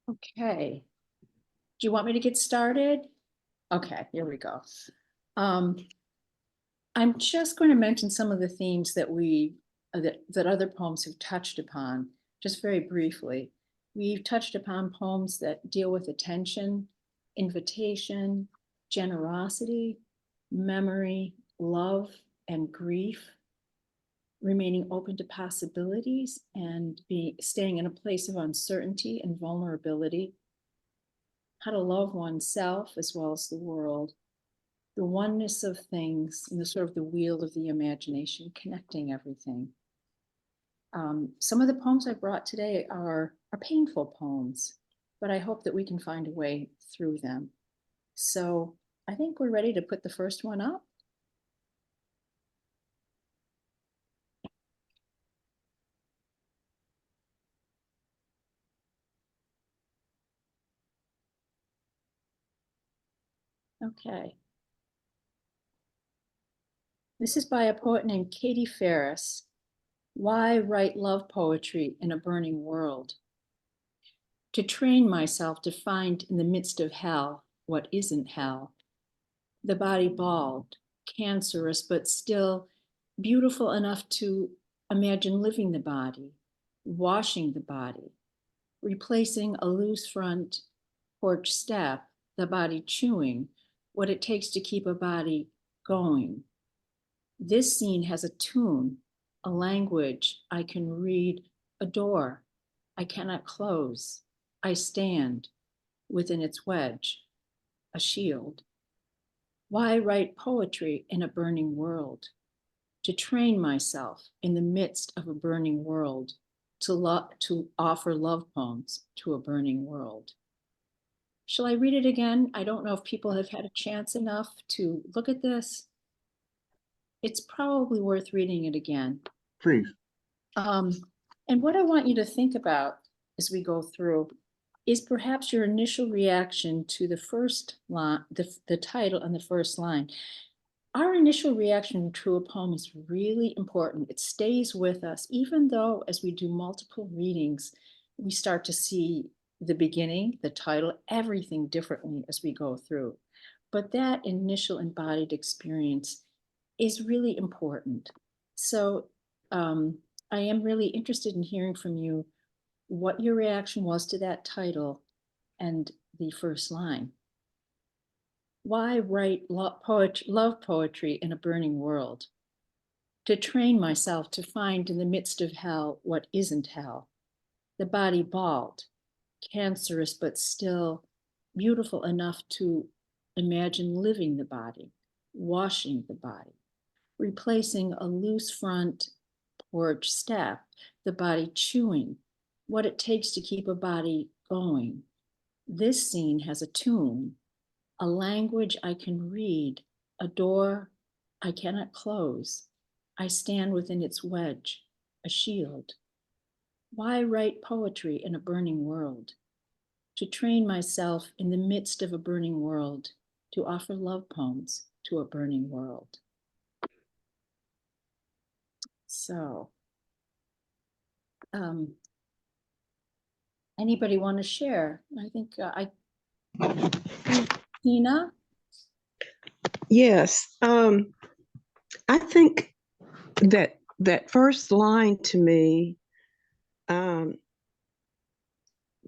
Okay. Do you want me to get started? Okay, here we go. I'm just going to mention some of the themes that that other poems have touched upon, just very briefly. We've touched upon poems that deal with attention, invitation, generosity, memory, love, and grief, remaining open to possibilities and staying in a place of uncertainty and vulnerability, how to love oneself as well as the world, the oneness of things, and the sort of the wheel of the imagination, connecting everything. Some of the poems I brought today are painful poems, but I hope that we can find a way through them. So I think we're ready to put the first one up. Okay. This is by a poet named Katie Farris. Why write love poetry in a burning world? To train myself to find in the midst of hell what isn't hell. The body bald, cancerous, but still beautiful enough to imagine living the body, washing the body, replacing a loose front porch step, the body chewing what it takes to keep a body going. This scene has a tune, a language I can read, a door I cannot close. I stand within its wedge, a shield. Why write poetry in a burning world? To train myself in the midst of a burning world, to offer love poems to a burning world. Shall I read it again? I don't know if people have had a chance enough to look at this. It's probably worth reading it again. Please. And what I want you to think about as we go through is perhaps your initial reaction to the first line, the title and the first line. Our initial reaction to a poem is really important. It stays with us, even though as we do multiple readings, we start to see the beginning, the title, everything differently as we go through. But that initial embodied experience is really important. So I am really interested in hearing from you what your reaction was to that title and the first line. Why write love poetry in a burning world? To train myself to find in the midst of hell what isn't hell. The body bald, cancerous, but still beautiful enough to imagine living the body, washing the body, replacing a loose front porch step, the body chewing what it takes to keep a body going. This scene has a tune, a language I can read, a door I cannot close. I stand within its wedge, a shield. Why write poetry in a burning world? To train myself in the midst of a burning world, to offer love poems to a burning world. So, anybody want to share? I think Tina? Yes. I think that first line to me kind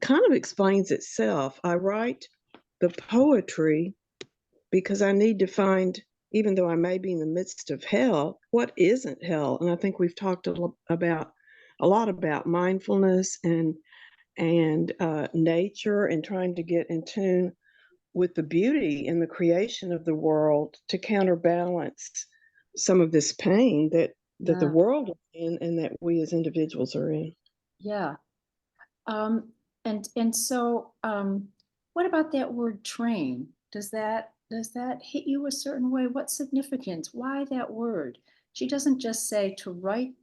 of explains itself. I write the poetry because I need to find, even though I may be in the midst of hell, what isn't hell? And I think we've talked a lot about mindfulness and nature and trying to get in tune with the beauty and the creation of the world to counterbalance some of this pain that the world is in and that we as individuals are in. Yeah. And so what about that word train? Does that hit you a certain way? What significance? Why that word? She doesn't just say to write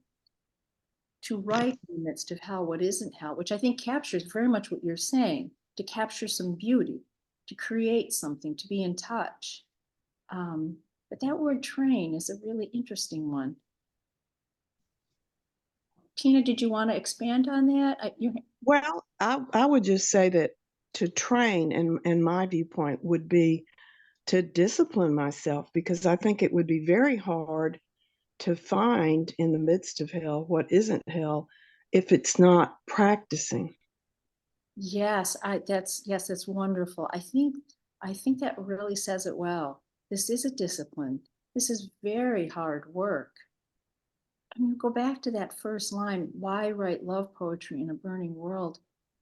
in the midst of hell what isn't hell, which I think captures very much what you're saying, to capture some beauty, to create something, to be in touch. But that word train is a really interesting one. Tina, did you want to expand on that? Well, I would just say that train, and my viewpoint would be to discipline myself, because I think it would be very hard to find in the midst of hell what isn't hell if it's not practicing. Yes, that's wonderful. I think that really says it well. This is a discipline. This is very hard work. I mean, go back to that first line, why write love poetry in a burning world?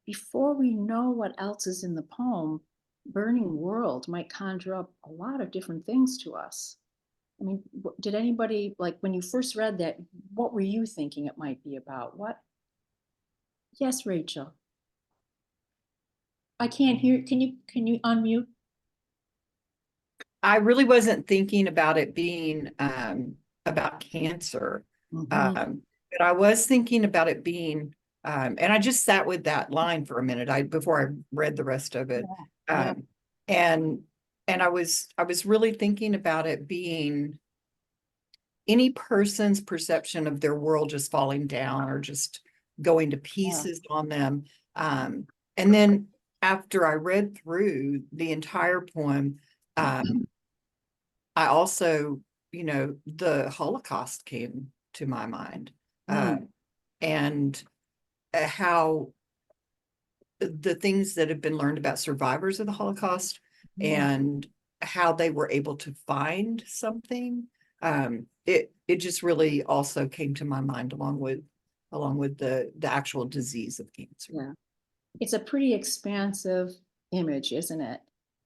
Before we know what else is in the poem, burning world might conjure up a lot of different things to us. I mean, did anybody, like, when you first read that, what were you thinking it might be about? What? Yes, Rachel. I can't hear. Can you unmute? I really wasn't thinking about it being about cancer. But I was thinking about it being, and I just sat with that line for a minute before I read the rest of it. Yeah. And I was really thinking about it being any person's perception of their world just falling down or just going to pieces on them. And then after I read through the entire poem, I also, the Holocaust came to my mind, and how the things that have been learned about survivors of the Holocaust and how they were able to find something. It just really also came to my mind along with the actual disease of cancer. Yeah. It's a pretty expansive image, isn't it?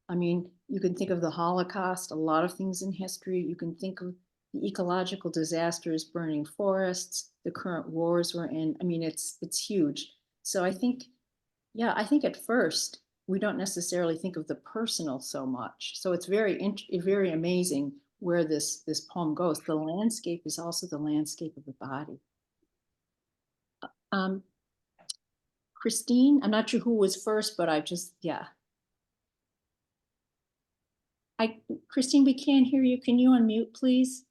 I mean, you can think of the Holocaust, a lot of things in history. You can think of the ecological disasters, burning forests, the current wars we're in. I mean, it's huge. So I think at first we don't necessarily think of the personal so much. So it's very amazing where this poem goes. The landscape is also the landscape of the body. Christine, I'm not sure who was first, but Christine, we can't hear you. Can you unmute, please?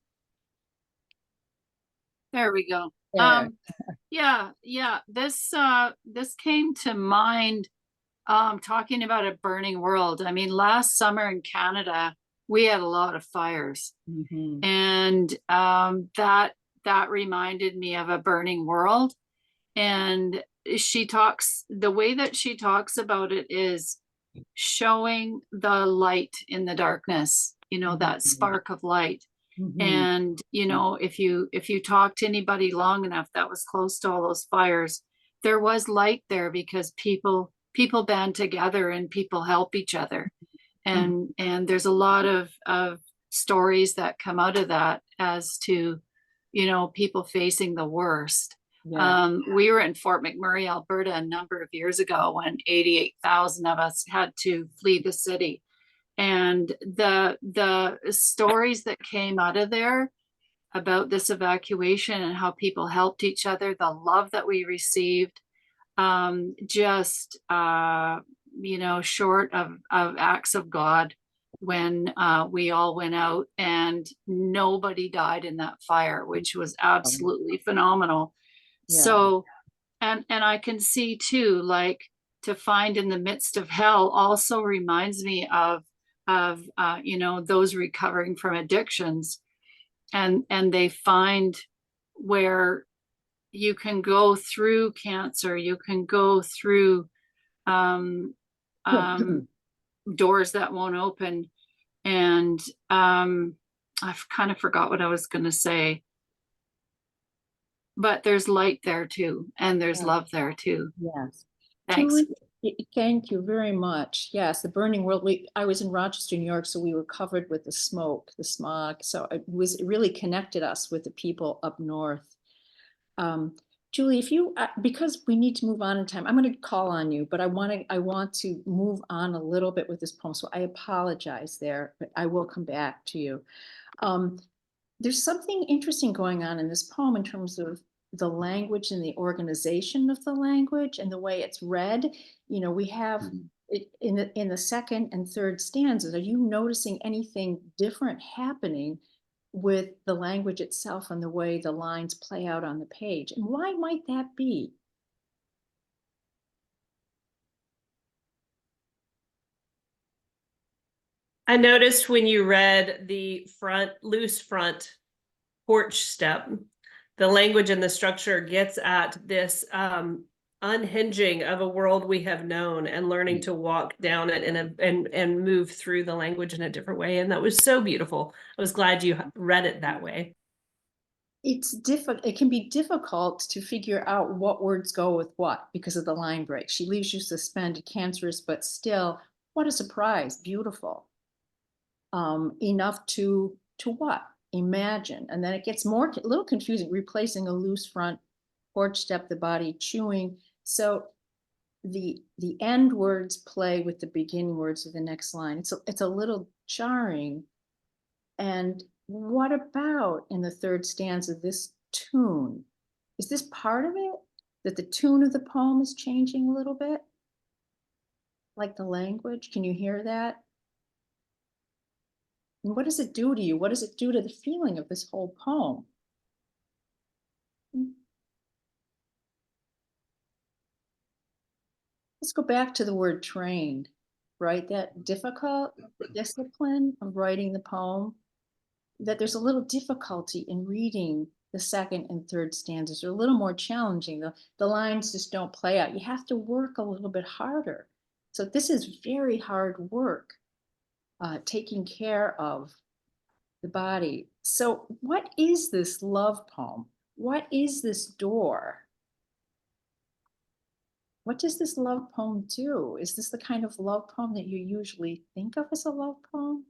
There we go. There. Yeah. This came to mind talking about a burning world. I mean, last summer in Canada, we had a lot of fires. And that reminded me of a burning world. And the way that she talks about it is showing the light in the darkness, that spark of light. And if you talk to anybody long enough that was close to all those fires, there was light there because people band together and people help each other. And there's a lot of stories that come out of that as to people facing the worst. We were in Fort McMurray, Alberta, a number of years ago when 88,000 of us had to flee the city. And the stories that came out of there about this evacuation and how people helped each other, the love that we received, short of acts of God when we all went out and nobody died in that fire, which was absolutely phenomenal. So, and I can see too, like, to find in the midst of hell also reminds me of those recovering from addictions, and they find where you can go through cancer, you can go through doors that won't open. And I've kind of forgot what I was going to say, but there's light there too, and there's love there too. Yes. Thanks. Julie, thank you very much. Yes, the burning world. I was in Rochester, New York, so we were covered with the smoke, the smog. So it really connected us with the people up north. Julie, if you, because we need to move on in time, I'm going to call on you, but I want to move on a little bit with this poem. So I apologize there, but I will come back to you. There's something interesting going on in this poem in terms of the language and the organization of the language and the way it's read. We have it in the second and third stanzas. Are you noticing anything different happening with the language itself and the way the lines play out on the page? And why might that be? I noticed when you read the loose front porch step, the language and the structure gets at this unhinging of a world we have known and learning to walk down it and move through the language in a different way. And that was so beautiful. I was glad you read it that way. It's difficult. It can be difficult to figure out what words go with what because of the line break. She leaves you suspended, cancerous, but still, what a surprise! Beautiful. Enough to what? Imagine, and then it gets a little confusing. Replacing a loose front porch step, the body chewing. So the end words play with the beginning words of the next line. It's a little jarring. And what about in the third stanza, this tune? Is this part of it? That the tune of the poem is changing a little bit? Like the language? Can you hear that? And what does it do to you? What does it do to the feeling of this whole poem? Let's go back to the word trained, right? That difficult discipline of writing the poem, that there's a little difficulty in reading the second and third stanzas. They're a little more challenging. The lines just don't play out. You have to work a little bit harder. So this is very hard work, taking care of the body. So what is this love poem? What is this door? What does this love poem do? Is this the kind of love poem that you usually think of as a love poem?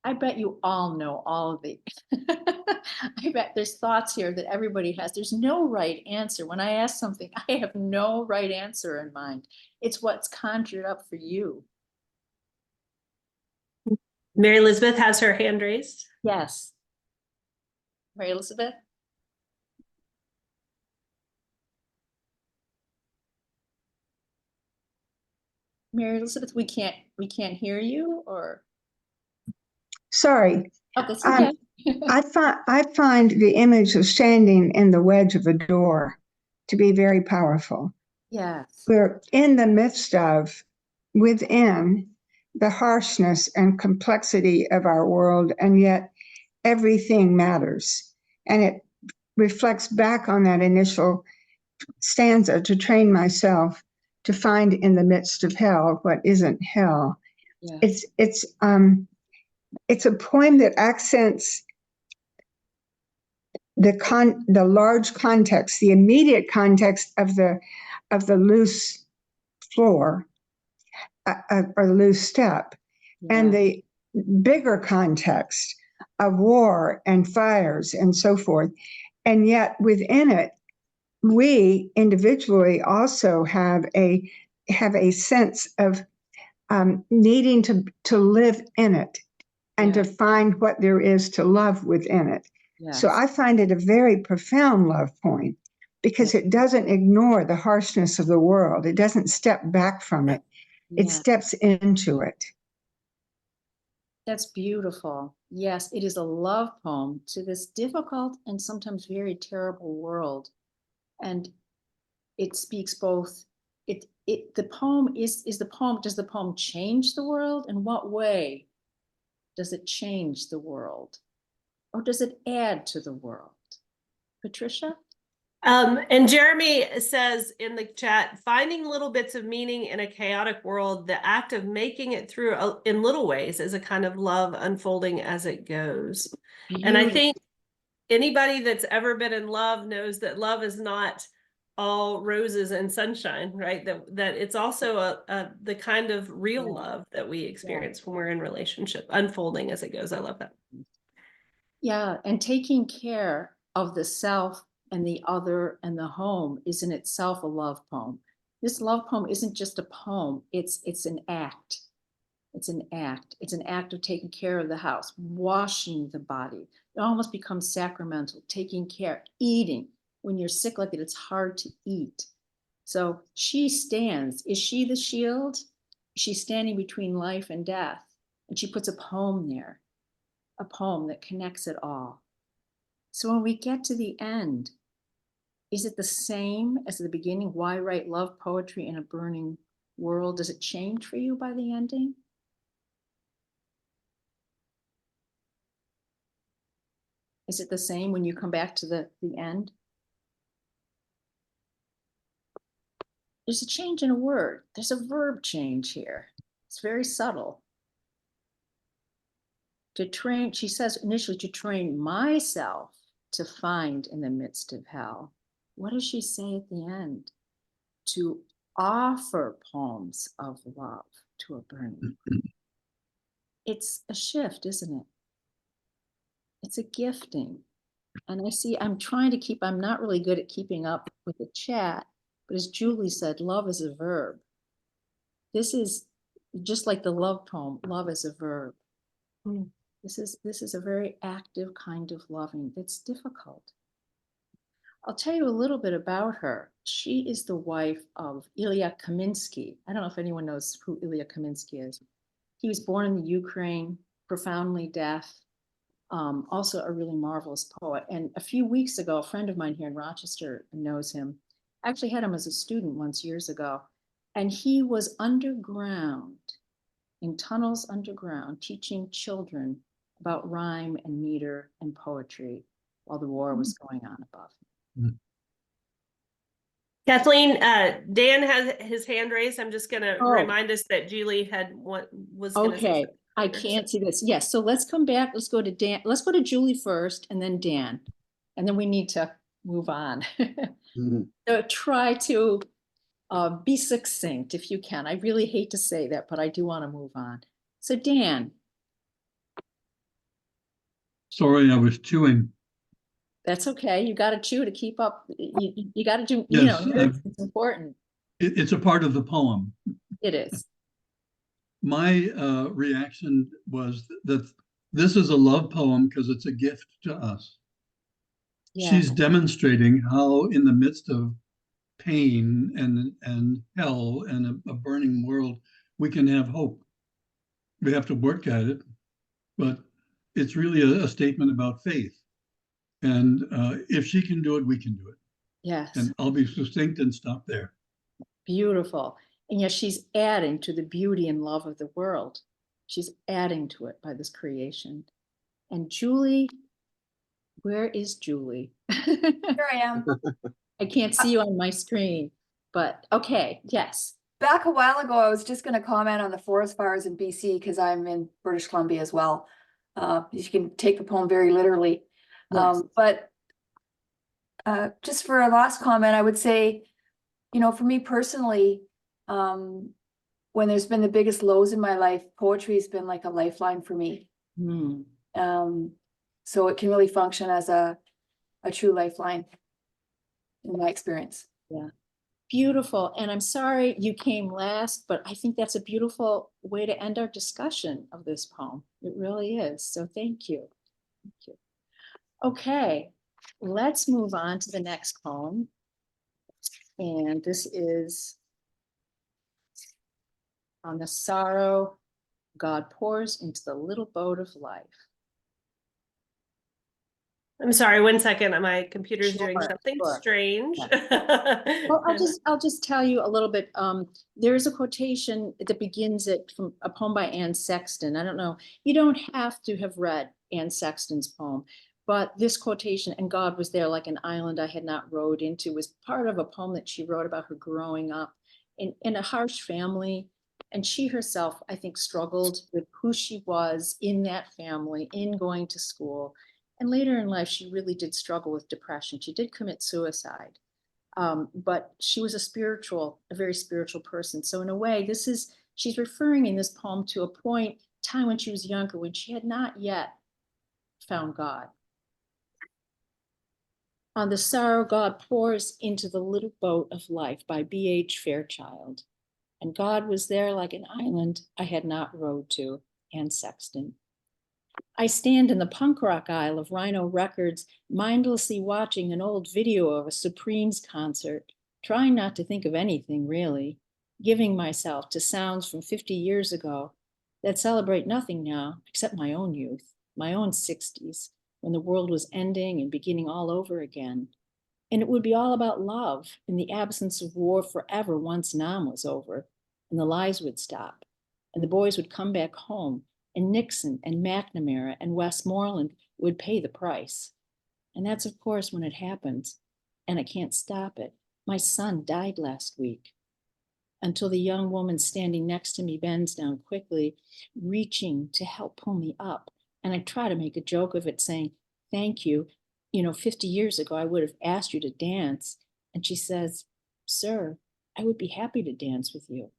I bet you all know all of the, I bet there's thoughts here that everybody has. There's no right answer. When I ask something, I have no right answer in mind. It's what's conjured up for you. Mary Elizabeth has her hand raised. Yes. Mary Elizabeth? Mary Elizabeth, we can't hear you, or? Sorry. Oh, that's okay. I find the image of standing in the wedge of a door to be very powerful. Yes. We're in the midst of, within the harshness and complexity of our world, and yet everything matters. And it reflects back on that initial stanza, to train myself to find in the midst of hell what isn't hell. Yeah. It's a poem that accents the large context, the immediate context of the loose floor or loose step, and the bigger context of war and fires and so forth. And yet within it, we individually also have a sense of needing to live in it and to find what there is to love within it. Yes. So I find it a very profound love poem because it doesn't ignore the harshness of the world. It doesn't step back from it. It steps into it. That's beautiful. Yes, it is a love poem to this difficult and sometimes very terrible world. And it speaks both, the poem does the poem change the world? In what way does it change the world? Or does it add to the world? Patricia? And Jeremy says in the chat, finding little bits of meaning in a chaotic world, the act of making it through in little ways is a kind of love unfolding as it goes. Beautiful. And I think anybody that's ever been in love knows that love is not all roses and sunshine, right? That it's also the kind of real love that we experience when we're in relationship, unfolding as it goes. I love that. Yeah, and taking care of the self and the other and the home is in itself a love poem. This love poem isn't just a poem, it's an act. It's an act. It's an act of taking care of the house, washing the body. It almost becomes sacramental, taking care, eating. When you're sick like that, it's hard to eat. So she stands. Is she the shield? She's standing between life and death. And she puts a poem there, a poem that connects it all. So when we get to the end, Is it the same as the beginning? Why write love poetry in a burning world? Does it change for you by the ending? Is it the same when you come back to the end? There's a change in a word. There's a verb change here. It's very subtle. To train, she says initially, to train myself to find in the midst of hell. What does she say at the end? To offer poems of love to a burning. It's a shift, isn't it? It's a gifting. And I see, I'm trying to keep, I'm not really good at keeping up with the chat, but as Julie said, love is a verb. This is just like the love poem, love is a verb. This is a very active kind of loving that's difficult. I'll tell you a little bit about her. She is the wife of Ilya Kaminsky. I don't know if anyone knows who Ilya Kaminsky is. He was born in the Ukraine, profoundly deaf, also a really marvelous poet. And a few weeks ago, a friend of mine here in Rochester knows him. I actually had him as a student once years ago. And he was underground, in tunnels underground, teaching children about rhyme and meter and poetry while the war was going on above. Kathleen, Dan has his hand raised. I'm just gonna remind us that Julie had was gonna say Okay, something. I can't see this. Yes, so let's come back. Let's go to Dan. Let's go to Julie first and then Dan. And then we need to move on. So try to be succinct if you can. I really hate to say that, but I do want to move on. So Dan. Sorry, I was chewing. That's okay. You got to chew to keep up. You got to do, Yes, it's important. It's a part of the poem. It is. My reaction was that this is a love poem because it's a gift to us. Yeah. She's demonstrating how in the midst of pain and hell and a burning world, we can have hope. We have to work at it, but it's really a statement about faith. And if she can do it, we can do it. Yes. And I'll be succinct and stop there. Beautiful. And yet she's adding to the beauty and love of the world. She's adding to it by this creation. And Julie, where is Julie? Here I am. I can't see you on my screen, but okay, yes. Back a while ago, I was just going to comment on the forest fires in BC because I'm in British Columbia as well. You can take the poem very literally. Yes. But just for a last comment, I would say, for me personally, when there's been the biggest lows in my life, poetry has been like a lifeline for me. So it can really function as a true lifeline in my experience. Yeah. Beautiful. And I'm sorry you came last, but I think that's a beautiful way to end our discussion of this poem. It really is. So thank you. Thank you. Okay, let's move on to the next poem. And this is on the sorrow God pours into the little boat of life. I'm sorry, 1 second. My computer's doing Sure, something sure. strange. Well, I'll just tell you a little bit. There is a quotation that begins it from a poem by Anne Sexton. I don't know, you don't have to have read Anne Sexton's poem, but this quotation, and God was there like an island I had not rowed into, was part of a poem that she wrote about her growing up in a harsh family. And she herself, I think, struggled with who she was in that family, in going to school. And later in life, she really did struggle with depression. She did commit suicide, but she was a very spiritual person. So in a way, she's referring in this poem to a time when she was younger, when she had not yet found God. On the sorrow God pours into the little boat of life by B.H. Fairchild. And God was there like an island I had not rowed to, Anne Sexton. I stand in the punk rock aisle of Rhino Records, mindlessly watching an old video of a Supremes concert, trying not to think of anything really, giving myself to sounds from 50 years ago that celebrate nothing now except my own youth, my own 60s, when the world was ending and beginning all over again. And it would be all about love in the absence of war forever once Nam was over, and the lies would stop, and the boys would come back home, and Nixon and McNamara and Westmoreland would pay the price. And that's, of course, when it happens, and I can't stop it. My son died last week. Until the young woman standing next to me bends down quickly, reaching to help pull me up. And I try to make a joke of it, saying, thank you. 50 years ago, I would have asked you to dance. And she says, sir, I would be happy to dance with you.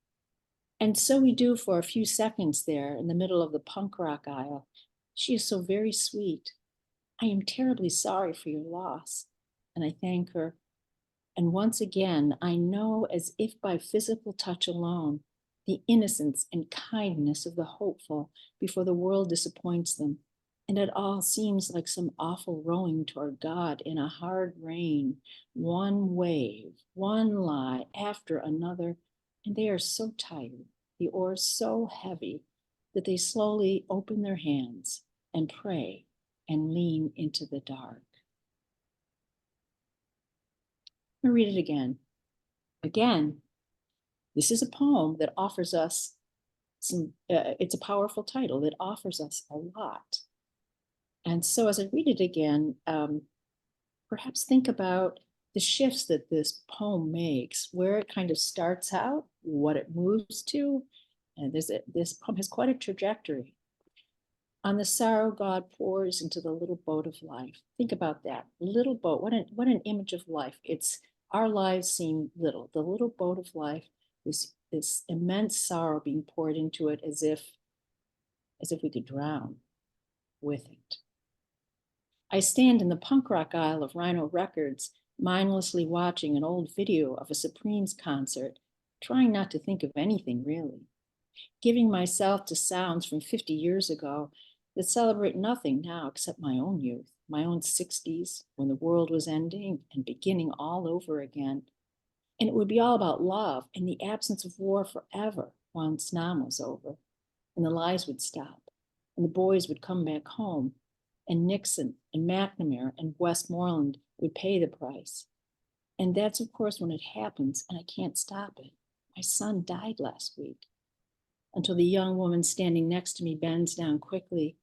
And so we do for a few seconds there in the middle of the punk rock aisle. She is so very sweet. I am terribly sorry for your loss. And I thank her. And once again, I know as if by physical touch alone, the innocence and kindness of the hopeful before the world disappoints them. And it all seems like some awful rowing toward God in a hard rain, one wave, one lie after another. And they are so tired, the oars so heavy, that they slowly open their hands and pray and lean into the dark. I'll read it again. Again, this is a poem that offers us it's a powerful title that offers us a lot. And so as I read it again, perhaps think about the shifts that this poem makes, where it kind of starts out, what it moves to. And this poem has quite a trajectory. On the sorrow God pours into the little boat of life. Think about that. Little boat, what an image of life. Our lives seem little. The little boat of life, this immense sorrow being poured into it as if we could drown with it. I stand in the punk rock aisle of Rhino Records, mindlessly watching an old video of a Supremes concert, trying not to think of anything really, giving myself to sounds from 50 years ago that celebrate nothing now except my own youth, my own 60s, when the world was ending and beginning all over again. And it would be all about love and the absence of war forever once Nam was over, and the lies would stop, and the boys would come back home, and Nixon and McNamara and Westmoreland would pay the price. And that's, of course, when it happens, and I can't stop it. My son died last week. Until the young woman standing next to me bends down quickly,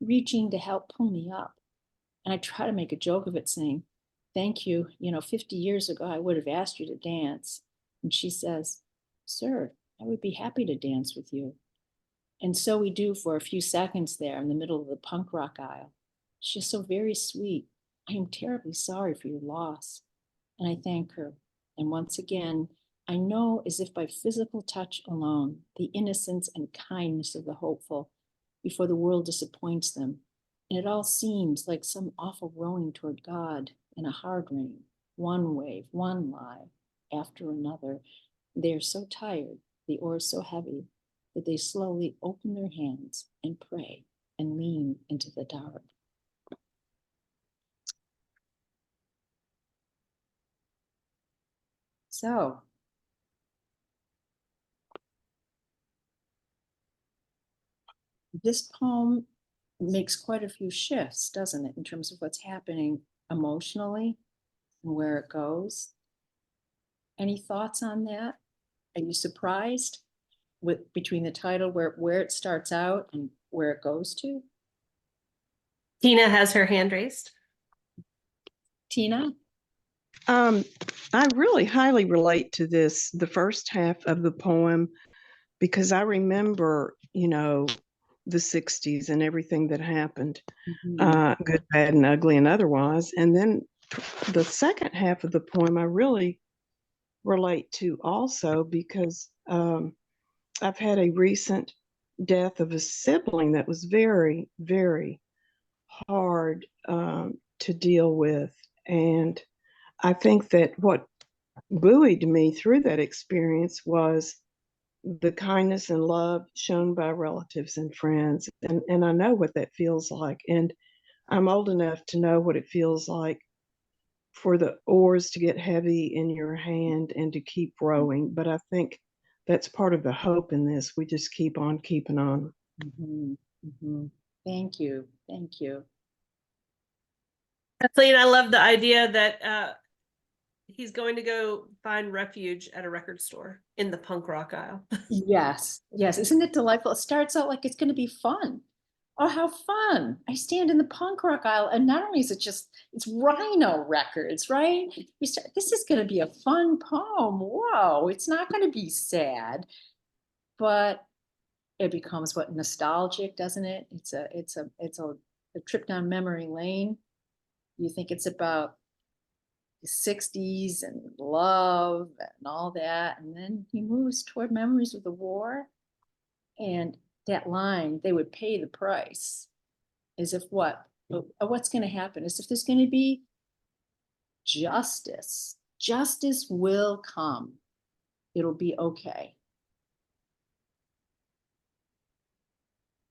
reaching to help pull me up. And I try to make a joke of it, saying, thank you. 50 years ago, I would have asked you to dance. And she says, sir, I would be happy to dance with you. And so we do for a few seconds there in the middle of the punk rock aisle. She's so very sweet. I am terribly sorry for your loss. And I thank her. And once again, I know as if by physical touch alone, the innocence and kindness of the hopeful before the world disappoints them. And it all seems like some awful rowing toward God in a hard rain, one wave, one lie after another. They are so tired, the oars so heavy, that they slowly open their hands and pray and lean into the dark. So, this poem makes quite a few shifts, doesn't it, in terms of what's happening emotionally and where it goes. Any thoughts on that? Are you surprised between the title, where it starts out and where it goes to? Tina has her hand raised. Tina? I really highly relate to the first half of the poem, because I remember, the 60s and everything that happened, good, bad, and ugly and otherwise. And then the second half of the poem, I really relate to also because I've had a recent death of a sibling that was very, very hard to deal with. And I think that what buoyed me through that experience was the kindness and love shown by relatives and friends. And I know what that feels like. And I'm old enough to know what it feels like for the oars to get heavy in your hand and to keep rowing. But I think that's part of the hope in this. We just keep on keeping on. Mm-hmm. Mm-hmm. Thank you. Thank you. Kathleen, I love the idea that he's going to go find refuge at a record store in the punk rock aisle. Yes, yes. Isn't it delightful? It starts out like it's going to be fun. Oh, how fun. I stand in the punk rock aisle, and not only is it just, it's Rhino Records, right? You start, this is going to be a fun poem. Whoa, it's not going to be sad, but it becomes what, nostalgic, doesn't it? It's a trip down memory lane. You think it's about the 60s and love and all that, and then he moves toward memories of the war. And that line, they would pay the price, as if what? What's going to happen? As if there's going to be justice. Justice will come. It'll be okay.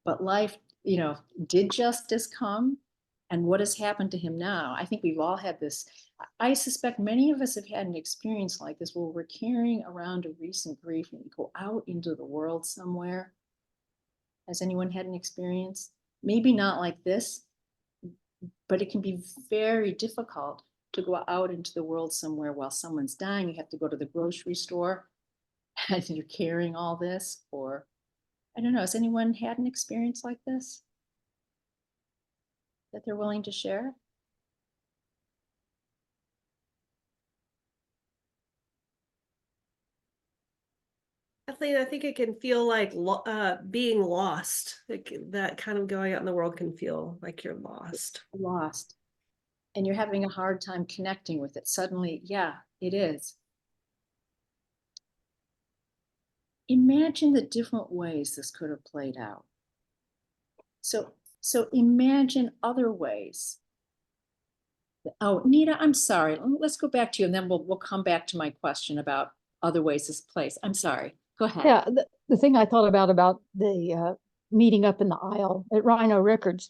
But life, did justice come? And what has happened to him now? I think we've all had this. I suspect many of us have had an experience like this where we're carrying around a recent grief and we go out into the world somewhere. Has anyone had an experience? Maybe not like this, but it can be very difficult to go out into the world somewhere while someone's dying. You have to go to the grocery store and you're carrying all this, or I don't know. Has anyone had an experience like this that they're willing to share? Kathleen, I think it can feel like being lost. That kind of going out in the world can feel like you're lost. Lost. And you're having a hard time connecting with it. Suddenly, yeah, it is. Imagine the different ways this could have played out. So imagine other ways. Oh, Nita, I'm sorry. Let's go back to you, and then we'll come back to my question about other ways this plays. I'm sorry. Go ahead. Yeah, the thing I thought about the meeting up in the aisle at Rhino Records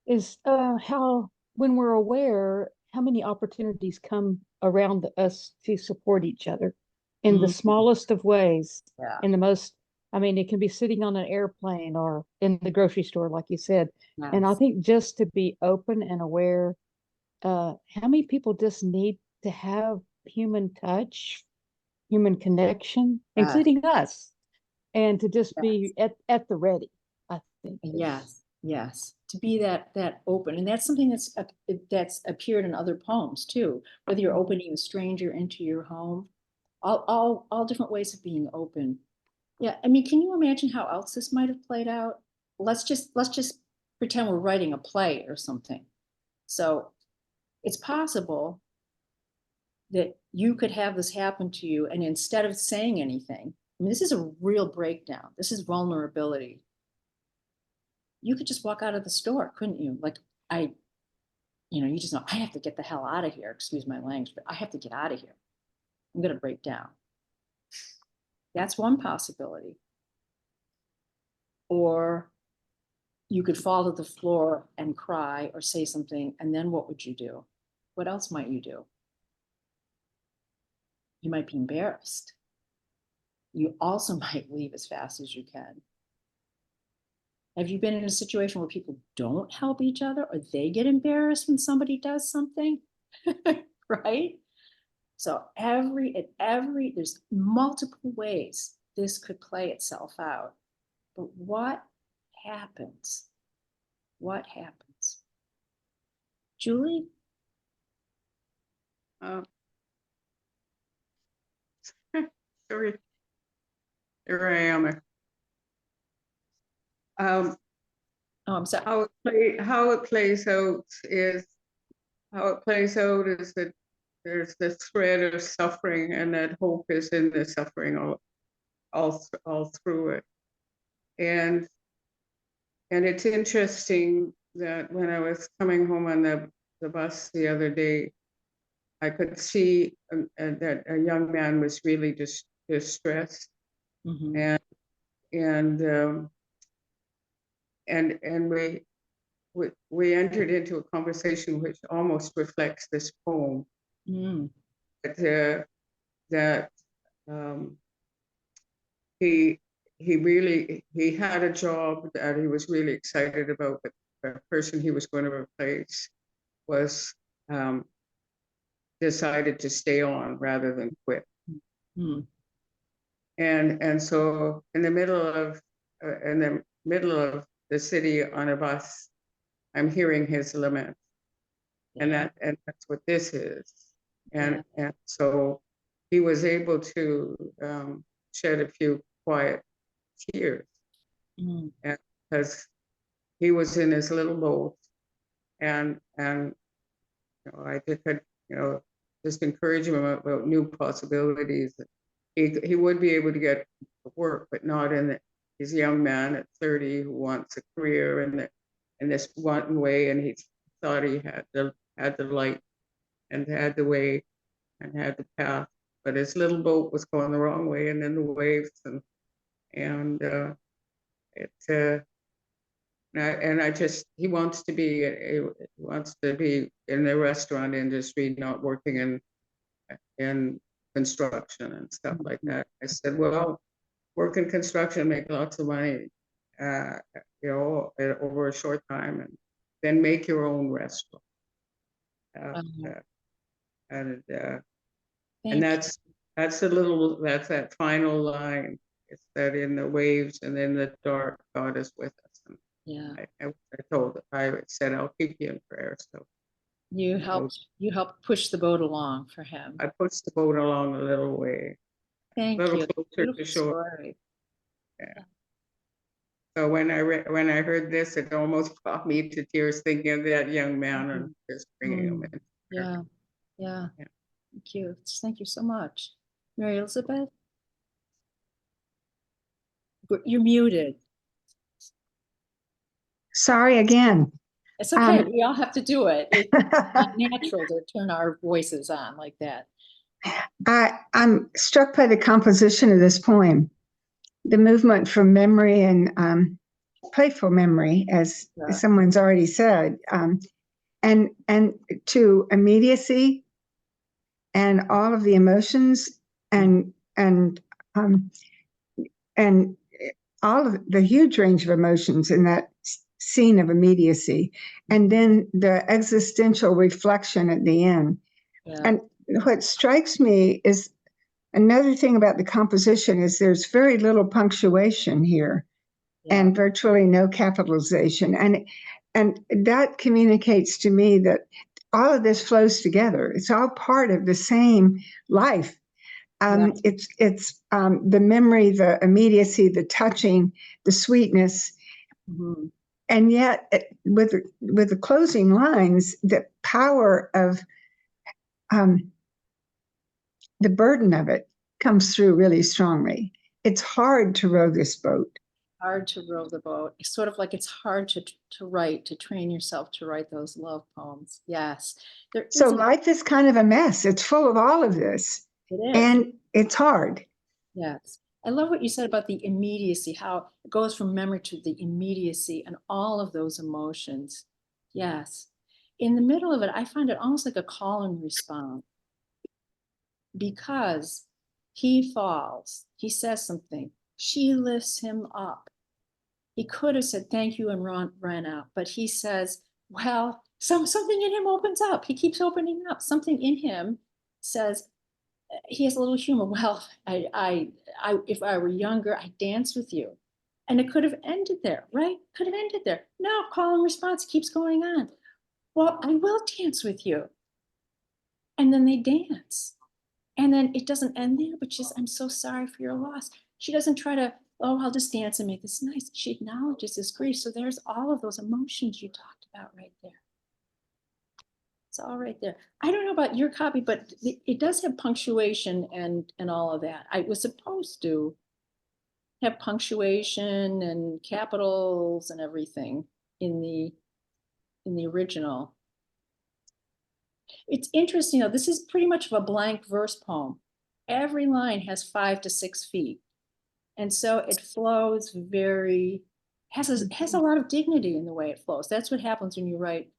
is how, when we're aware, how many opportunities come around us to support each other in the smallest of ways. Yeah. In the most, I mean, it can be sitting on an airplane or in the grocery store, like you said. Yes. And I think just to be open and aware, how many people just need to have human touch, human connection, including us, and to just be at the ready, I think. Yes, to be that open. And that's something that's appeared in other poems too, whether you're opening a stranger into your home, all different ways of being open. Yeah, I mean, can you imagine how else this might have played out? Let's just pretend we're writing a play or something. So it's possible that you could have this happen to you, and instead of saying anything, I mean, this is a real breakdown. This is vulnerability. You could just walk out of the store, couldn't you? Like, you just know, I have to get the hell out of here. Excuse my language, but I have to get out of here. I'm going to break down. That's one possibility. Or you could fall to the floor and cry or say something, and then what would you do? What else might you do? You might be embarrassed. You also might leave as fast as you can. Have you been in a situation where people don't help each other, or they get embarrassed when somebody does something? Right? So there's multiple ways this could play itself out. But what happens? What happens? Julie? Sorry. Here I am. Oh, I'm sorry. How it plays out is that there's this thread of suffering, and that hope is in the suffering all through it. And it's interesting that when I was coming home on the bus the other day, I could see that a young man was really distressed, and we entered into a conversation which almost reflects this poem. That he had a job that he was really excited about, but the person he was going to replace was decided to stay on rather than quit. Hmm. And so in the middle of the city on a bus, I'm hearing his lament, and that's what this is. And so he was able to shed a few quiet tears, Hmm. and because he was in his little boat, and I could just encourage him about new possibilities. He would be able to get work, but not he's a young man at 30 who wants a career in this one way, and he thought he had the light and had the way and had the path, but his little boat was going the wrong way, and then the waves and he wants to be in the restaurant industry, not working in construction and stuff like that. I said, well, work in construction, make lots of money, over a short time, and then make your own restaurant. And that's that final line. It's that in the waves and in the dark, God is with us. And I said, I'll keep you in prayer. So You helped push the boat along for him. I pushed the boat along a little way. Thank a little you. closer to Beautiful shore. story. Yeah. So when I heard this, it almost brought me to tears, thinking of that young man and just bringing him in. Yeah. Thank you. Thank you so much. Mary Elizabeth? You're muted. Sorry again. It's okay. We all have to do it. It's not natural to turn our voices on like that. I'm struck by the composition of this poem, the movement from memory and playful memory, as someone's already said, and to immediacy and all of the emotions and all of the huge range of emotions in that scene of immediacy, and then the existential reflection at the end. And what strikes me is another thing about the composition is there's very little punctuation here and virtually no capitalization. And that communicates to me that all of this flows together. It's all part of the same life. It's the memory, the immediacy, the touching, the sweetness. Mm-hmm. And yet with the closing lines, the power of the burden of it comes through really strongly. It's hard to row this boat. Hard to row the boat. It's sort of like it's hard to write, to train yourself to write those love poems. Yes. So life is kind of a mess. It's full of all of this. It is. And it's hard. Yes. I love what you said about the immediacy, how it goes from memory to the immediacy and all of those emotions. Yes. In the middle of it, I find it almost like a call and response. Because he falls, he says something, she lifts him up. He could have said thank you and ran out, but he says, well, something in him opens up. He keeps opening up. Something in him says, he has a little humor. Well, I if I were younger, I'd dance with you. And it could have ended there, right? Could have ended there. No, call and response keeps going on. Well, I will dance with you. And then they dance. And then it doesn't end there, but she's, I'm so sorry for your loss. She doesn't try to, oh, I'll just dance and make this nice. She acknowledges his grief. So there's all of those emotions you talked about right there. It's all right there. I don't know about your copy, but it does have punctuation and all of that. I was supposed to have punctuation and capitals and everything in the original. It's interesting, though, this is pretty much of a blank verse poem. Every line has 5 to 6 feet. And so it flows has a lot of dignity in the way it flows. That's what happens when you write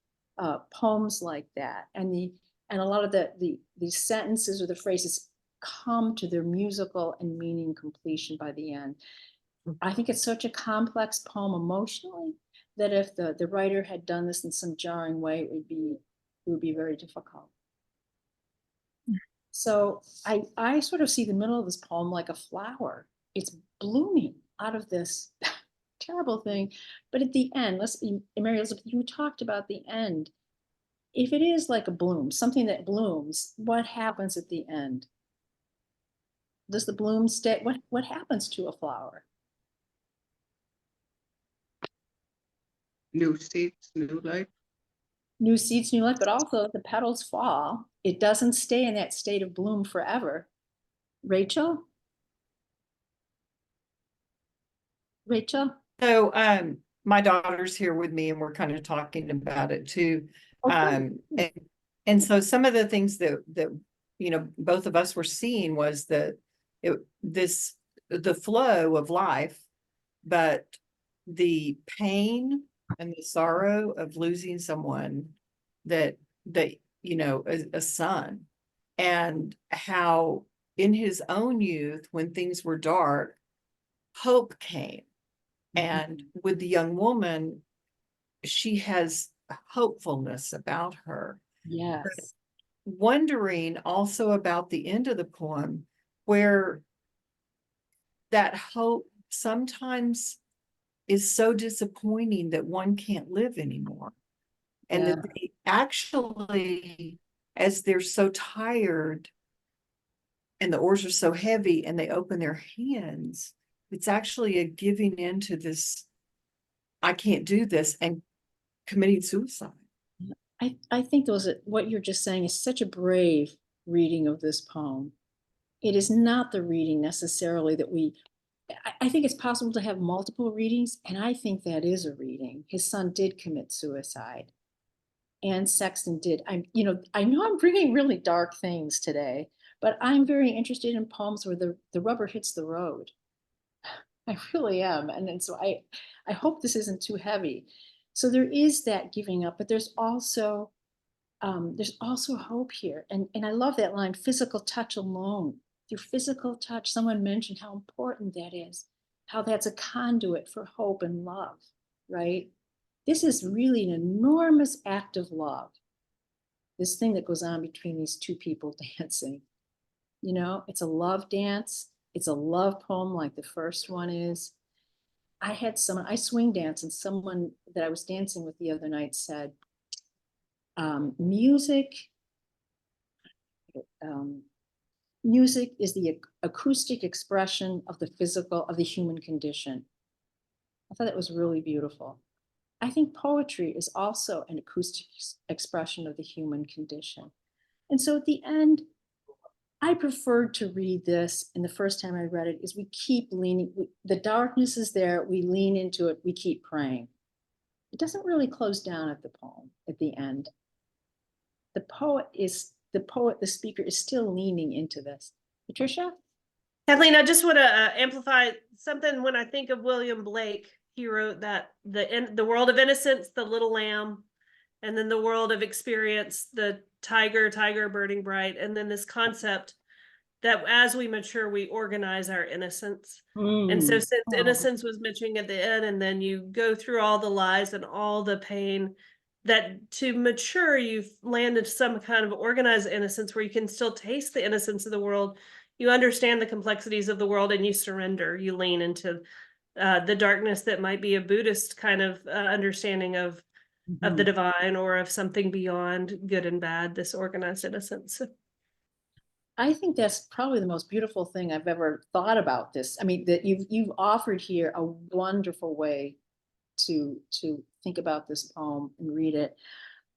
poems like that. And a lot of the sentences or the phrases come to their musical and meaning completion by the end. I think it's such a complex poem emotionally that if the writer had done this in some jarring way, it would be very difficult. So I sort of see the middle of this poem like a flower. It's blooming out of this terrible thing. But at the end, Mary Elizabeth, you talked about the end. If it is like a bloom, something that blooms, what happens at the end? Does the bloom stay? What happens to a flower? New seeds, new life. New seeds, new life, but also the petals fall. It doesn't stay in that state of bloom forever. Rachel? Rachel? So, my daughter's here with me and we're kind of talking about it too. Okay. And so some of the things that, you know, both of us were seeing was that the flow of life, but the pain and the sorrow of losing someone that, you know, a son, and how in his own youth, when things were dark, hope came. And with the young woman, she has hopefulness about her. Yes. Wondering also about the end of the poem, where that hope sometimes is so disappointing that one can't live anymore. And that they actually, as they're so tired and the oars are so heavy and they open their hands, it's actually a giving into this, I can't do this, and committing suicide. I think what you're just saying is such a brave reading of this poem. It is not the reading necessarily that I think it's possible to have multiple readings, and I think that is a reading. His son did commit suicide, and Sexton did. I know I'm bringing really dark things today, but I'm very interested in poems where the rubber hits the road. I really am. And so I hope this isn't too heavy. So there is that giving up, but there's also hope here. And I love that line, physical touch alone. Through physical touch, someone mentioned how important that is, how that's a conduit for hope and love, right? This is really an enormous act of love. This thing that goes on between these two people dancing. You know, it's a love dance. It's a love poem like the first one is. I swing dance, and someone that I was dancing with the other night said, music is the acoustic expression of the human condition. I thought that was really beautiful. I think poetry is also an acoustic expression of the human condition. And so at the end, I preferred to read this, and the first time I read it is we keep leaning, the darkness is there, we lean into it, we keep praying. It doesn't really close down at the poem at the end. The speaker is still leaning into this. Patricia? Kathleen, I just want to amplify something. When I think of William Blake, he wrote that the world of innocence, the little lamb, and then the world of experience, the tiger burning bright, and then this concept that as we mature, we organize our innocence. And so since innocence was mentioning at the end, and then you go through all the lies and all the pain, that to mature, you've landed some kind of organized innocence where you can still taste the innocence of the world. You understand the complexities of the world and you surrender, you lean into the darkness that might be a Buddhist kind of understanding of the divine or of something beyond good and bad, this organized innocence. I think that's probably the most beautiful thing I've ever thought about this. I mean, that you've offered here a wonderful way to think about this poem and read it.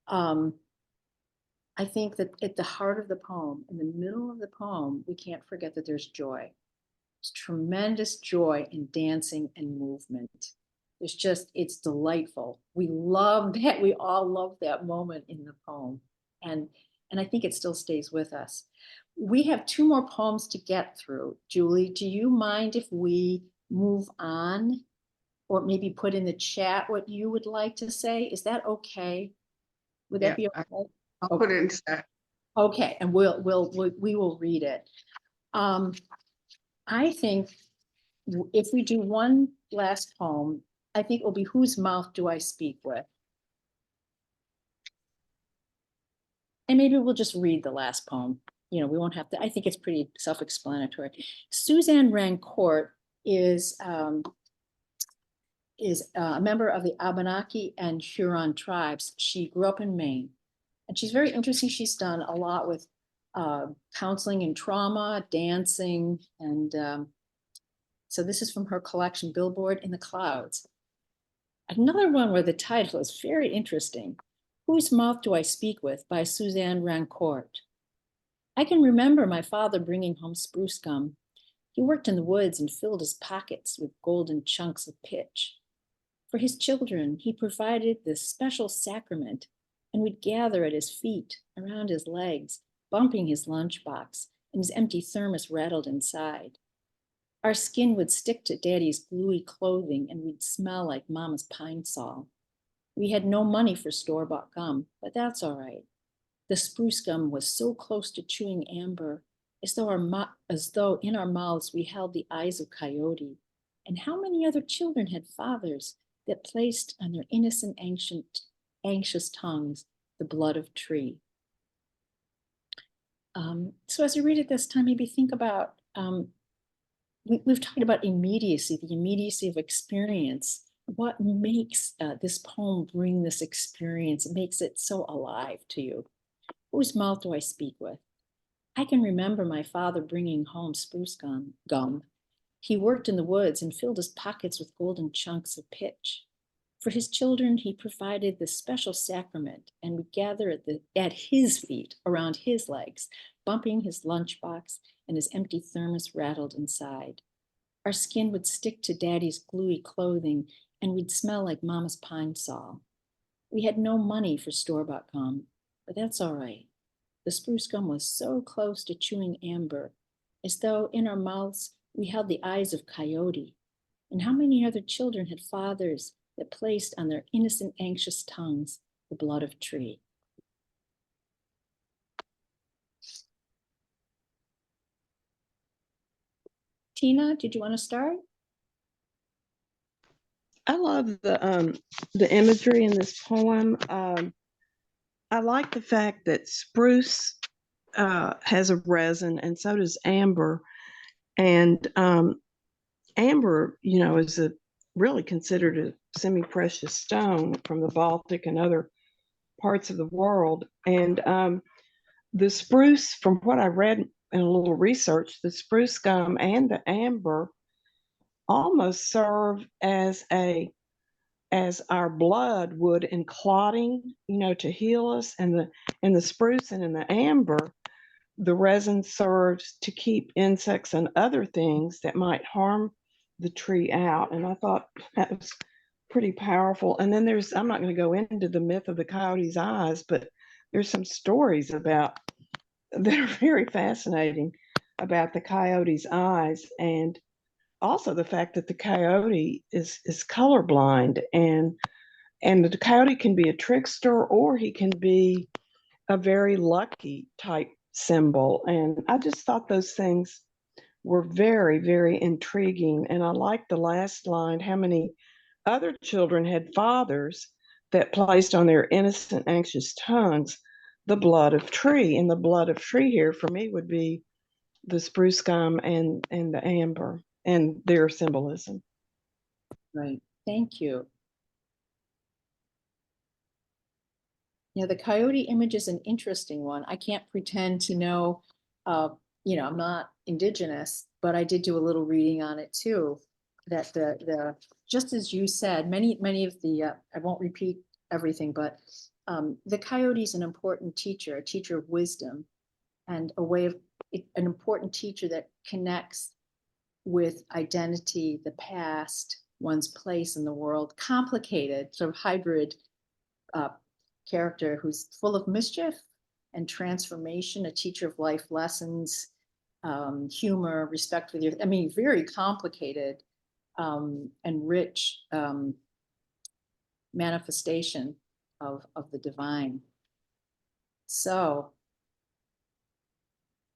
I think that at the heart of the poem, in the middle of the poem, we can't forget that there's joy. There's tremendous joy in dancing and movement. It's delightful. We love that. We all love that moment in the poem. And I think it still stays with us. We have two more poems to get through. Julie, do you mind if we move on, or maybe put in the chat what you would like to say? Is that okay? Would that be okay? I'll put it in chat. Okay, and we will read it. I think if we do one last poem, I think it will be Whose Mouth Do I Speak With? And maybe we'll just read the last poem. you know, we won't have to, I think it's pretty self-explanatory. Suzanne Rancourt is a member of the Abenaki and Huron tribes. She grew up in Maine, and she's very interesting. She's done a lot with counseling and trauma, dancing, and so this is from her collection, Billboard in the Clouds. Another one where the title is very interesting, Whose Mouth Do I Speak With, by Suzanne Rancourt. I can remember my father bringing home spruce gum. He worked in the woods and filled his pockets with golden chunks of pitch. For his children, he provided this special sacrament, and we'd gather at his feet, around his legs, bumping his lunchbox, and his empty thermos rattled inside. Our skin would stick to Daddy's gluey clothing, and we'd smell like Mama's pine sol. We had no money for store-bought gum, but that's all right. The spruce gum was so close to chewing amber, as though in our mouths we held the eyes of coyote. And how many other children had fathers that placed on their innocent, anxious tongues the blood of tree? So as I read it this time, maybe think about, we've talked about immediacy, the immediacy of experience. What makes this poem bring this experience? It makes it so alive to you. Whose mouth do I speak with? I can remember my father bringing home spruce gum. He worked in the woods and filled his pockets with golden chunks of pitch. For his children, he provided this special sacrament, and we gather at his feet, around his legs, bumping his lunchbox, and his empty thermos rattled inside. Our skin would stick to Daddy's gluey clothing, and we'd smell like Mama's pine sol. We had no money for store-bought gum, but that's all right. The spruce gum was so close to chewing amber, as though in our mouths we held the eyes of coyote. And how many other children had fathers that placed on their innocent, anxious tongues the blood of tree? Tina, did you want to start? I love the imagery in this poem. I like the fact that spruce has a resin, and so does amber. And amber, you know, is really considered a semi-precious stone from the Baltic and other parts of the world. And the spruce, from what I read in a little research, the spruce gum and the amber almost serve as our blood would in clotting, you know, to heal us. And in the spruce and in the amber, the resin serves to keep insects and other things that might harm the tree out. And I thought that was pretty powerful. And then I'm not going to go into the myth of the coyote's eyes, but there's some stories that are very fascinating about the coyote's eyes, and also the fact that the coyote is colorblind, and the coyote can be a trickster, or he can be a very lucky type symbol. And I just thought those things were very, very intriguing. And I like the last line, how many other children had fathers that placed on their innocent, anxious tongues the blood of tree. And the blood of tree here for me would be the spruce gum and the amber and their symbolism. Right, thank you. Yeah, the coyote image is an interesting one. I can't pretend to know, you know, I'm not indigenous, but I did do a little reading on it too. That the just as you said, many of the, I won't repeat everything, but the coyote is an important teacher, a teacher of wisdom, and an important teacher that connects with identity, the past, one's place in the world, complicated, sort of hybrid character who's full of mischief and transformation, a teacher of life lessons, humor, respect for the, I mean, very complicated and rich manifestation of the divine. So,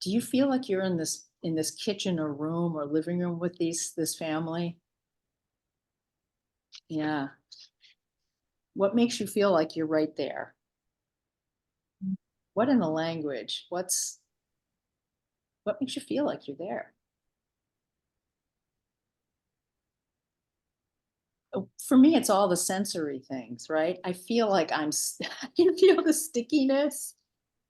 do you feel like you're in this kitchen or room or living room with this family? Yeah. What makes you feel like you're right there? What in the language? What's What makes you feel like you're there? For me, it's all the sensory things, right? I feel like I can feel the stickiness,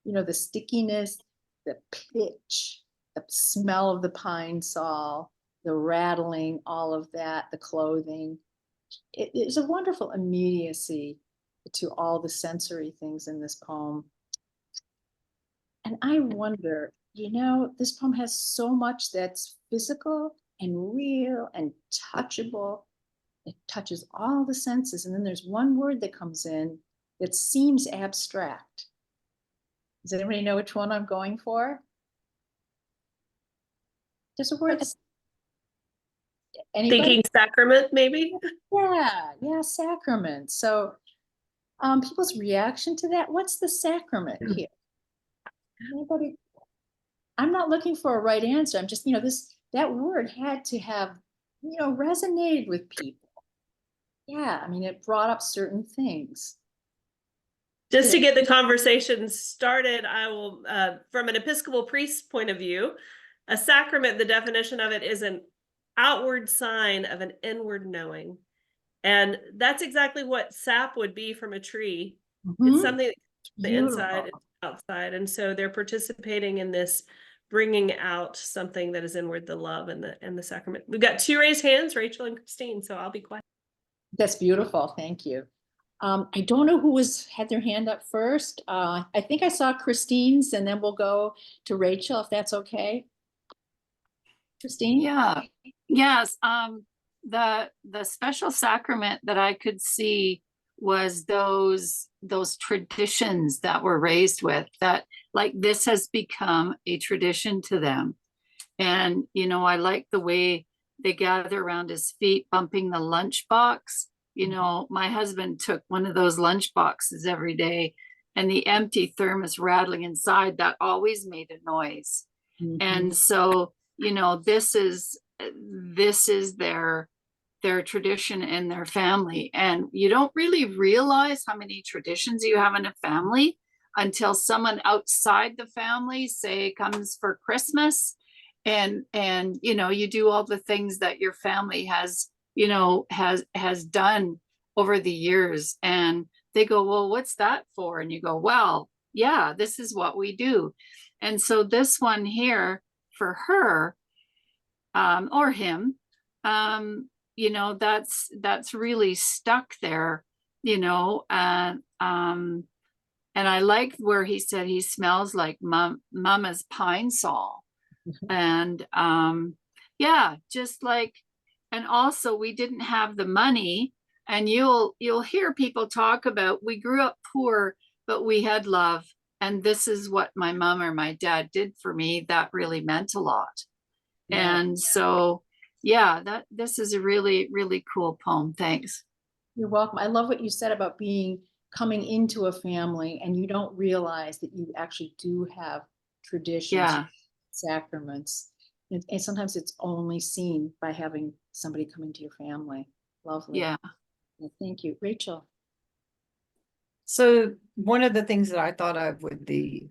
the stickiness, the pitch, the smell of the pine sol, the rattling, all of that, the clothing. There's a wonderful immediacy to all the sensory things in this poem. And I wonder, this poem has so much that's physical and real and touchable. It touches all the senses. And then there's one word that comes in that seems abstract. Does anybody know which one I'm going for? There's a word that's anybody? Thinking sacrament, maybe? Yeah, sacrament. So people's reaction to that, what's the sacrament here? Anybody? I'm not looking for a right answer. I'm just, that word had to have, resonated with people. Yeah, I mean, it brought up certain things. Just to get the conversation started, I will, from an Episcopal priest's point of view, a sacrament, the definition of it is an outward sign of an inward knowing. And that's exactly what sap would be from a tree. It's something that the inside and outside. And so they're participating in this bringing out something that is inward, the love and the sacrament. We've got 2 raised hands, Rachel and Christine, so I'll be quiet. That's beautiful. Thank you. I don't know who had their hand up first. I think I saw Christine's, and then we'll go to Rachel, if that's okay. Christine? Yeah. Yes. The special sacrament that I could see was those traditions that we're raised with, that like this has become a tradition to them. And, I like the way they gather around his feet, bumping the lunchbox. My husband took one of those lunch boxes every day, and the empty thermos rattling inside, that always made a noise. And so, this is their tradition in their family. And you don't really realize how many traditions you have in a family until someone outside the family, say, comes for Christmas, and you do all the things that your family has done over the years, and they go, well, what's that for? And you go, well, yeah, this is what we do. And so this one here for her, or him, that's really stuck there, and I like where he said he smells like mama's pine sol. And yeah, just like, and also we didn't have the money, and you'll hear people talk about, we grew up poor, but we had love. And this is what my mom or my dad did for me. That really meant a lot. Yeah. And so, yeah, this is a really, really cool poem. Thanks. You're welcome. I love what you said about coming into a family and you don't realize that you actually do have traditions, sacraments. And sometimes it's only seen by having somebody come into your family. Lovely. Yeah. Thank you. Rachel. So one of the things that I thought of with the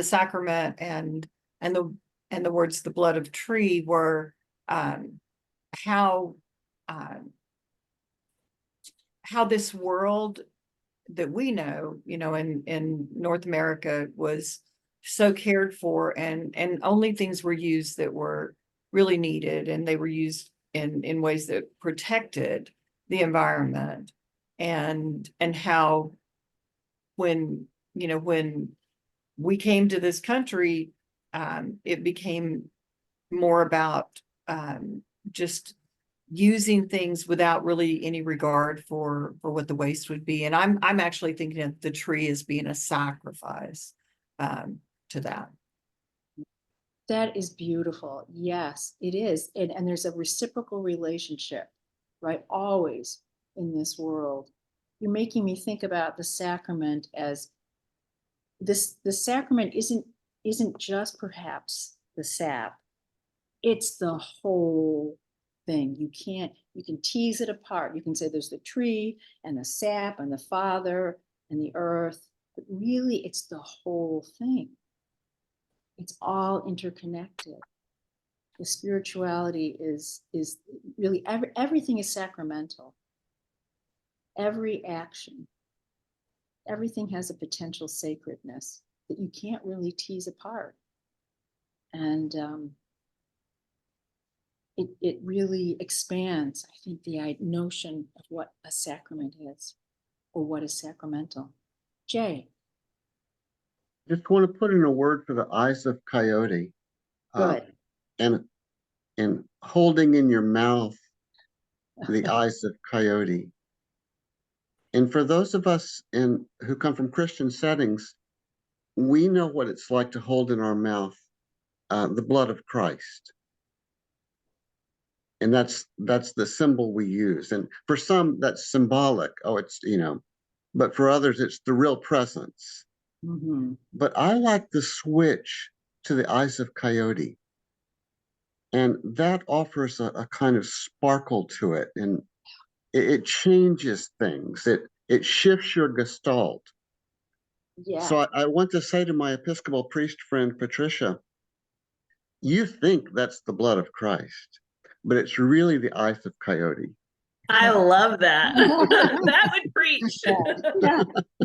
sacrament and the words, the blood of tree, were how this world that we know, in North America was so cared for, and only things were used that were really needed, and they were used in ways that protected the environment, and how when we came to this country, it became more about just using things without really any regard for what the waste would be. And I'm actually thinking of the tree as being a sacrifice to that. That is beautiful. Yes, it is. And there's a reciprocal relationship, right? Always in this world. You're making me think about the sacrament as this. The sacrament isn't just perhaps the sap. It's the whole thing. You can tease it apart. You can say there's the tree and the sap and the Father and the earth, but really it's the whole thing. It's all interconnected. The spirituality is really everything is sacramental. Every action, everything has a potential sacredness that you can't really tease apart. And it really expands, I think, the notion of what a sacrament is or what is sacramental. Jay. Just want to put in a word for the eyes of coyote. Good. And holding in your mouth the eyes of coyote. And for those of us who come from Christian settings, we know what it's like to hold in our mouth the blood of Christ. And that's the symbol we use. And for some, that's symbolic. Oh, it's, but for others, it's the real presence. Mm-hmm. But I like the switch to the eyes of coyote. And that offers a kind of sparkle to it. And it changes things. It shifts your gestalt. Yeah. So I want to say to my Episcopal priest friend, Patricia, you think that's the blood of Christ, but it's really the eyes of coyote. I love that. That would preach.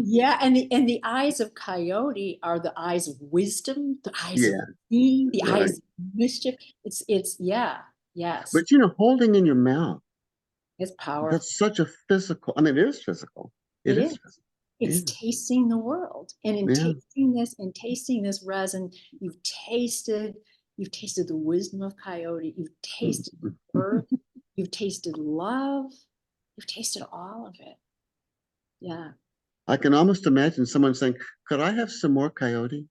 Yeah. And the eyes of coyote are the eyes of wisdom, the eyes of being, the eyes of mischief. It's yes. But holding in your mouth, it's powerful. That's such a physical. I mean, it is physical. It is physical. It's tasting the world, and in tasting this resin, you've tasted the wisdom of coyote. You've tasted earth. You've tasted love. You've tasted all of it. Yeah. I can almost imagine someone saying, "Could I have some more coyote?"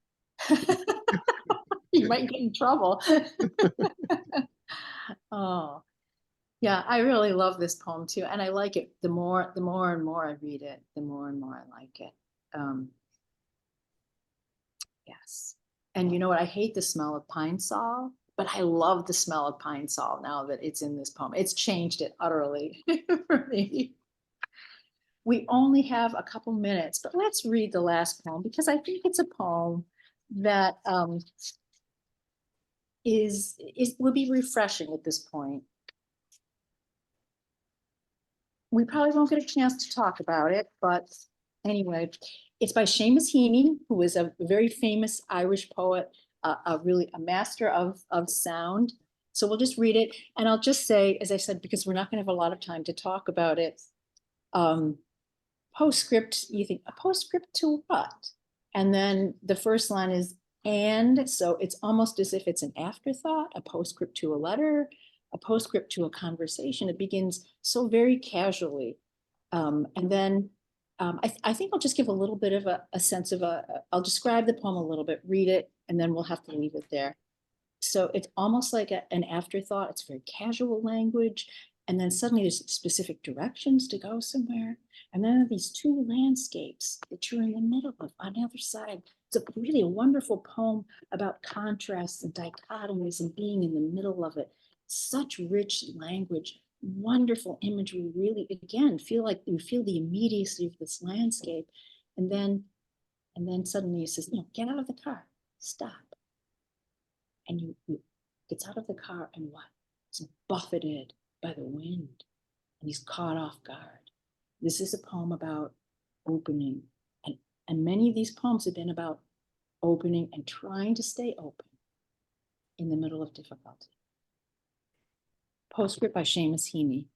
You might get in trouble. Oh, yeah. I really love this poem too, and I like it. The more and more I read it, the more and more I like it. Yes. And you know what? I hate the smell of pine sol, but I love the smell of pine sol now that it's in this poem. It's changed it utterly for me. We only have a couple minutes, but let's read the last poem because I think it's a poem that would be refreshing at this point. We probably won't get a chance to talk about it, but anyway, it's by Seamus Heaney, who is a very famous Irish poet, really a master of sound. So we'll just read it. And I'll just say, as I said, because we're not going to have a lot of time to talk about it, postscript, you think, a postscript to what? And then the first line is, and, so it's almost as if it's an afterthought, a postscript to a letter, a postscript to a conversation. It begins so very casually. And then I think I'll just give a little bit of a sense of I'll describe the poem a little bit, read it, and then we'll have to leave it there. So it's almost like an afterthought. It's very casual language. And then suddenly there's specific directions to go somewhere. And then these two landscapes that you're in the middle of on the other side. It's really a wonderful poem about contrasts and dichotomies and being in the middle of it. Such rich language, wonderful imagery, really, again, feel the immediacy of this landscape. And then suddenly he says, no, get out of the car, stop. And you gets out of the car and what? He's buffeted by the wind and he's caught off guard. This is a poem about opening. And many of these poems have been about opening and trying to stay open in the middle of difficulty. Postscript by Seamus Heaney.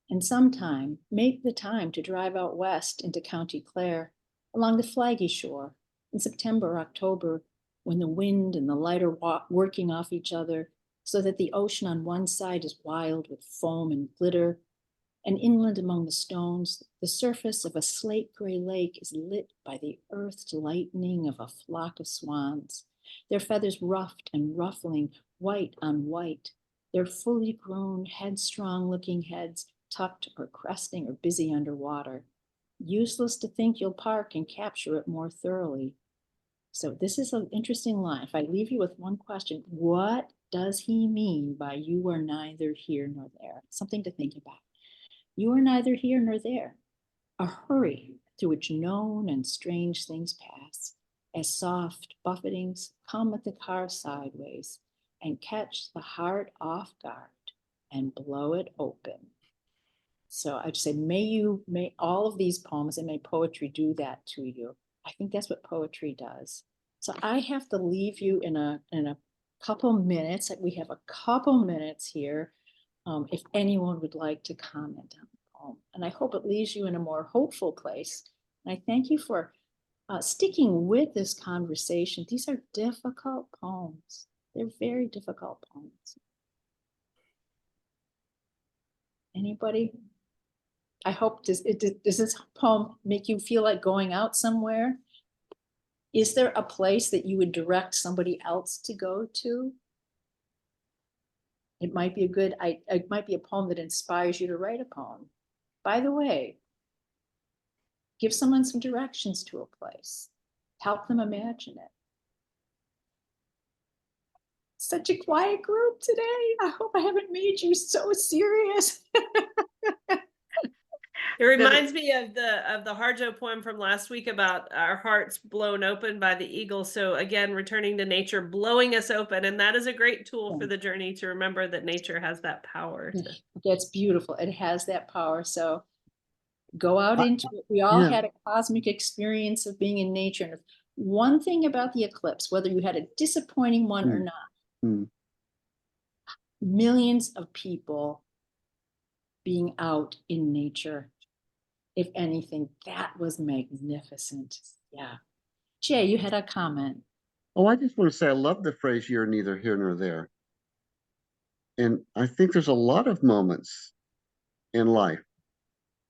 And sometime, make the time to drive out west into County Clare, along the flaggy shore, in September, October, when the wind and the light are working off each other, so that the ocean on one side is wild with foam and glitter, and inland among the stones, the surface of a slate gray lake is lit by the earth's lightning of a flock of swans, their feathers ruffed and ruffling, white on white, their fully grown, headstrong-looking heads tucked or cresting or busy underwater. Useless to think you'll park and capture it more thoroughly. So this is an interesting line. If I leave you with one question, what does he mean by you are neither here nor there? Something to think about. You are neither here nor there. A hurry through which known and strange things pass. as soft buffetings come at the car sideways and catch the heart off guard and blow it open. So I'd say, may all of these poems and may poetry do that to you. I think that's what poetry does. So I have to leave you in a couple minutes. We have a couple minutes here. If anyone would like to comment on the poem, and I hope it leaves you in a more hopeful place. And I thank you for sticking with this conversation. These are difficult poems. They're very difficult poems. Anybody? I hope, does this poem make you feel like going out somewhere? Is there a place that you would direct somebody else to go to? It might be it might be a poem that inspires you to write a poem. By the way, give someone some directions to a place. Help them imagine it. Such a quiet group today. I hope I haven't made you so serious. It reminds me of the Harjo poem from last week about our hearts blown open by the eagle. So again, returning to nature, blowing us open. And that is a great tool for the journey to remember that nature has that power. That's beautiful. It has that power. So go out into it. We all had a cosmic experience of being in nature. And one thing about the eclipse, whether you had a disappointing one or not, millions of people being out in nature. If anything, that was magnificent. Yeah. Jay, you had a comment. Oh, I just want to say I love the phrase "you're neither here nor there." And I think there's a lot of moments in life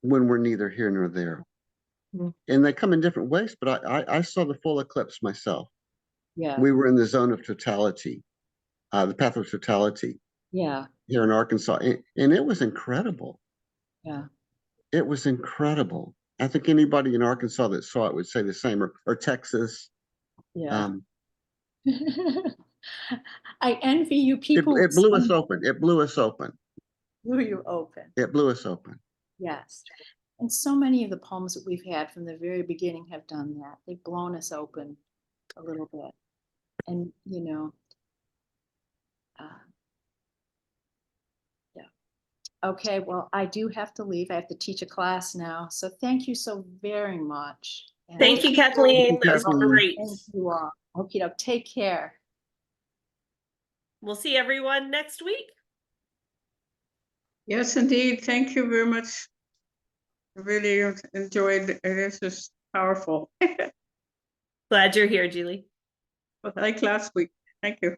when we're neither here nor there. And they come in different ways, but I saw the full eclipse myself. Yeah. We were in the zone of totality, the path of totality. Yeah. Here in Arkansas. And it was incredible. Yeah. It was incredible. I think anybody in Arkansas that saw it would say the same, or Texas. Yeah. I envy you people. It blew us open. It blew us open. Blew you open. It blew us open. Yes. And so many of the poems that we've had from the very beginning have done that. They've blown us open a little bit. And, you know, yeah. Okay, well, I do have to leave. I have to teach a class now. So thank you so very much. And Thank you, Kathleen. That was great. thank you all. Okay, take care. We'll see everyone next week. Yes, indeed. Thank you very much. I really enjoyed it. This is powerful. Glad you're here, Julie. But like last week. Thank you.